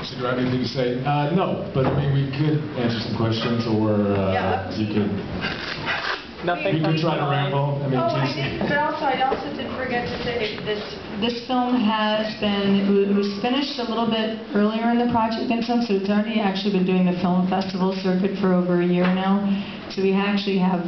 So do I have anything to say? No, but I mean, we could answer some questions, or you could. Nothing. You could try to ramble. I mean, I also did forget to say this film has been, it was finished a little bit earlier in the project than some, so it's already actually been doing the film festival circuit for over a year now. So we actually have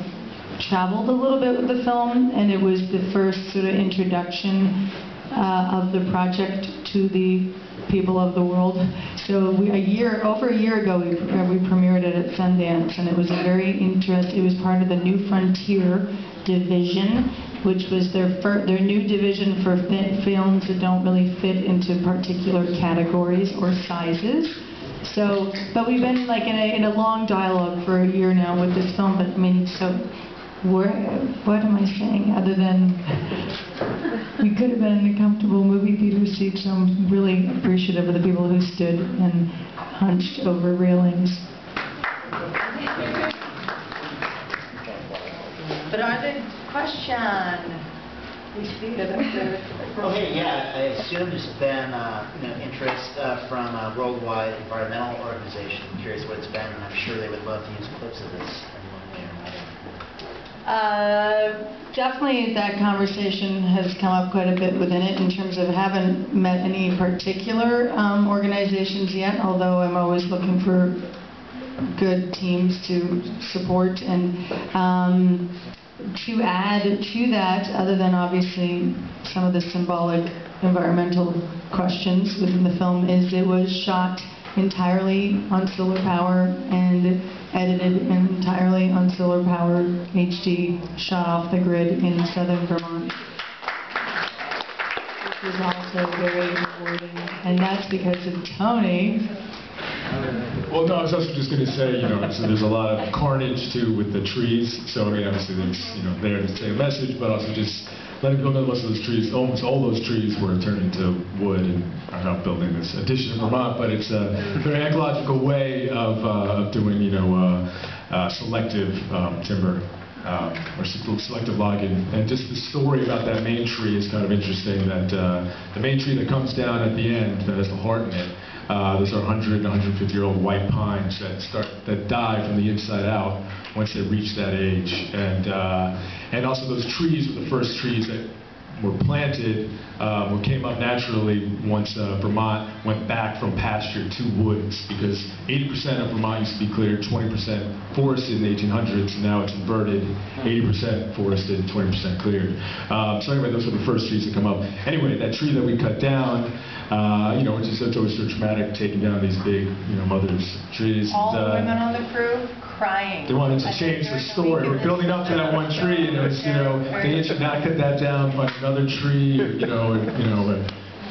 traveled a little bit with the film, and it was the first sort of introduction of the project to the people of the world. So over a year ago, we premiered it at Sundance, and it was a very it was part of the New Frontier division, which was their new division for films that don't really fit into particular categories or sizes. So, but we've been like in a long dialogue for a year now with this film. But I mean, so what am I saying other than we could have been in a comfortable movie theater seat? So I'm really appreciative of the people who stood and hunched over railings. But are there question? We see it up there. Oh, hey, yeah, I assume there's been interest from a worldwide environmental organization. I'm curious what it's been, and I'm sure they would love to use clips of this in one way or another. Definitely that conversation has come up quite a bit within it in terms of haven't met any particular organizations yet, although I'm always looking for good teams to support. And to add to that, other than obviously some of the symbolic environmental questions within the film, is it was shot entirely on solar power and edited entirely on solar power HD, shot off the grid in southern Vermont. Which was also very rewarding, and that's because of Tony. Well, no, I was also just going to say, so there's a lot of carnage too with the trees. So I mean, obviously there's, there to say a message, but also just letting people know most of those trees, almost all those trees were turned into wood and are not building this addition in Vermont. But it's a very ecological way of doing, selective timber. Or selective logging. And just the story about that main tree is kind of interesting, that the main tree that comes down at the end, that has the heart in it, those are 100 and 150-year-old white pines that die from the inside out once they reach that age. And also those trees were the first trees that were planted, or came up naturally once Vermont went back from pasture to woods, because 80% of Vermont used to be cleared, 20% forested in the 1800s, and now it's inverted, 80% forested, 20% cleared. So anyway, those were the first trees to come up. Anyway, that tree that we cut down, it's always so traumatic, taking down these big, mother's trees. All the women on the crew crying. They wanted to change the story. We're building up to that one tree, and it was, they should not cut that down, find another tree, or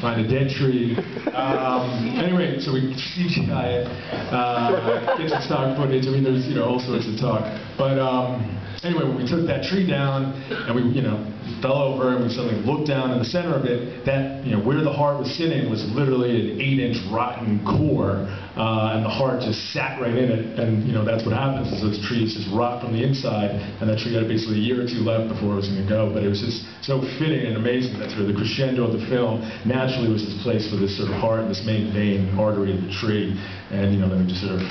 find a dead tree. Anyway, so we CGI it, get some stock footage. I mean, there's, all sorts of talk. But anyway, when we took that tree down, and we, fell over, and we suddenly looked down in the center of it, that, where the heart was sitting was literally an 8-inch rotten core, and the heart just sat right in it. And, that's what happens, is those trees just rot from the inside, and that tree had basically a year or two left before it was going to go. But it was just so fitting and amazing. That's where the crescendo of the film naturally was this place for this sort of heart, this main vein artery of the tree. And, then we just sort of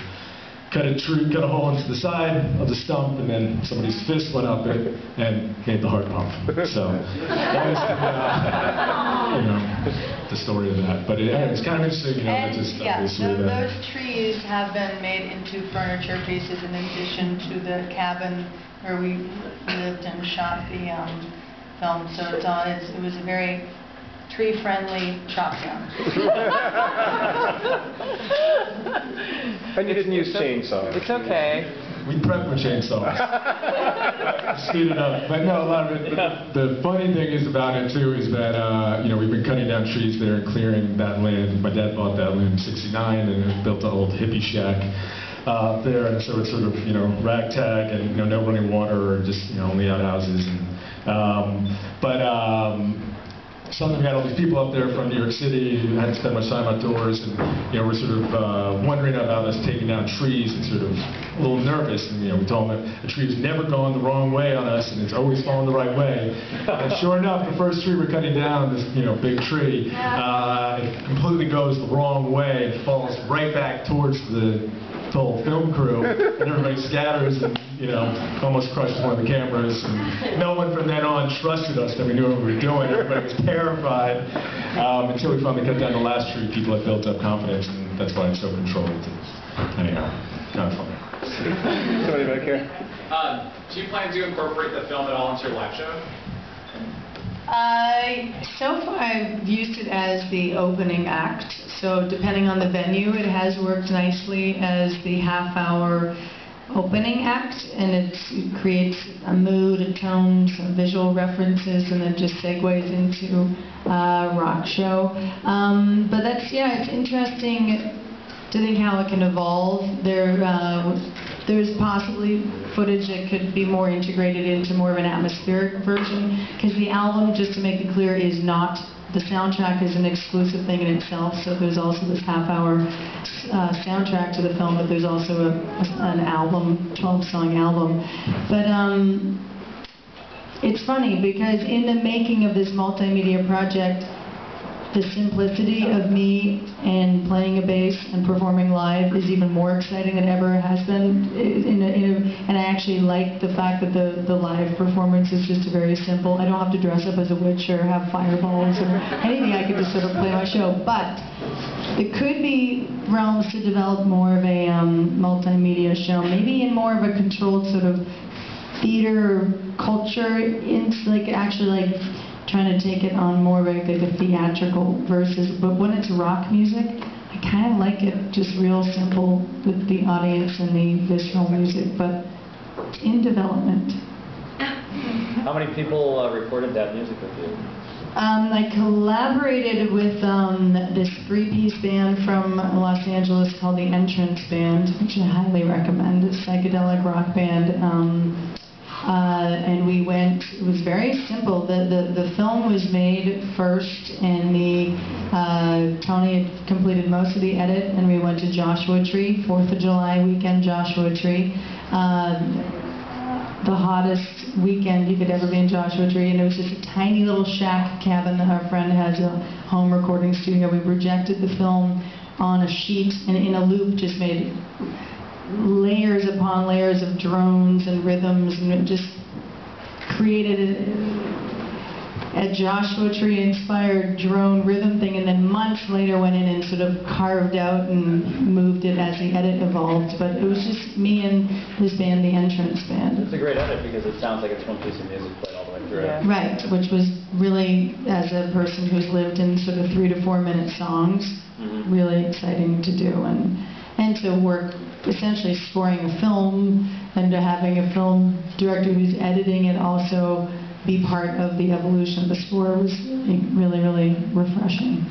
cut a hole into the side of the stump, and then somebody's fist went up it and made the heart pump. So that was the story of that. But it's kind of interesting, those trees have been made into furniture pieces in addition to the cabin where we lived and shot the film. So it was a very tree-friendly chop down. And you didn't use chainsaws. It's okay. We prepped with chainsaws. Speed it up. But no, a lot of it. The funny thing is about it too is that we've been cutting down trees there and clearing that land. My dad bought that land in '69 and built an old hippie shack there, and so it's sort of ragtag and no running water, or just only outhouses. And something, we had all these people up there from New York City who hadn't spent much time outdoors, and we're sort of wondering about us taking down trees and sort of a little nervous. And we told them that a tree has never gone the wrong way on us, and it's always fallen the right way. And sure enough, the first tree we're cutting down, this big tree, it completely goes the wrong way and falls right back towards the whole film crew, and everybody scatters and almost crushes one of the cameras. And no one from then on trusted us that we knew what we were doing. Everybody was terrified until we finally cut down the last tree. People had built up confidence, and that's why it's so controlled. Anyhow, kind of fun. Somebody back here. Do you plan to incorporate the film at all into your live show? So far I've used it as the opening act, so depending on the venue it has worked nicely as the half-hour opening act, and it creates a mood, a tone, some visual references, and then just segues into a rock show. But that's, it's interesting to think how it can evolve. There's possibly footage that could be more integrated into more of an atmospheric version, because the album, just to make it clear, is not, the soundtrack is an exclusive thing in itself, so there's also this half-hour soundtrack to the film, but there's also an album, 12-song album. But it's funny, because in the making of this multimedia project, the simplicity of me and playing a bass and performing live is even more exciting than ever it has been. And I actually like the fact that the live performance is just very simple. I don't have to dress up as a witch or have fireballs or anything. I could just sort of play my show. But it could be realms to develop more of a multimedia show, maybe in more of a controlled sort of theater culture, actually trying to take it on more like a theatrical versus, but when it's rock music, I kind of like it just real simple with the audience and the visceral music, but it's in development. How many people recorded that music with you? I collaborated with this three-piece band from Los Angeles called the Entrance Band, which I highly recommend. It's a psychedelic rock band. And we went, it was very simple. The film was made first, and Tony had completed most of the edit, and we went to Joshua Tree, 4th of July weekend, Joshua Tree. The hottest weekend you could ever be in Joshua Tree, and it was just a tiny little shack cabin that our friend has, a home recording studio. We projected the film on a sheet and in a loop, just made layers upon layers of drones and rhythms, and it just created a Joshua Tree inspired drone rhythm thing, and then months later went in and sort of carved out and moved it as the edit evolved. But it was just me and this band, the Entrance Band. It's a great edit because it sounds like it's one piece of music played all the way through. Yeah. Right, which was really, as a person who's lived in sort of 3 to 4 minute songs, really exciting to do, and to work essentially scoring a film, and to having a film director who's editing it also be part of the evolution of the score was really, really refreshing.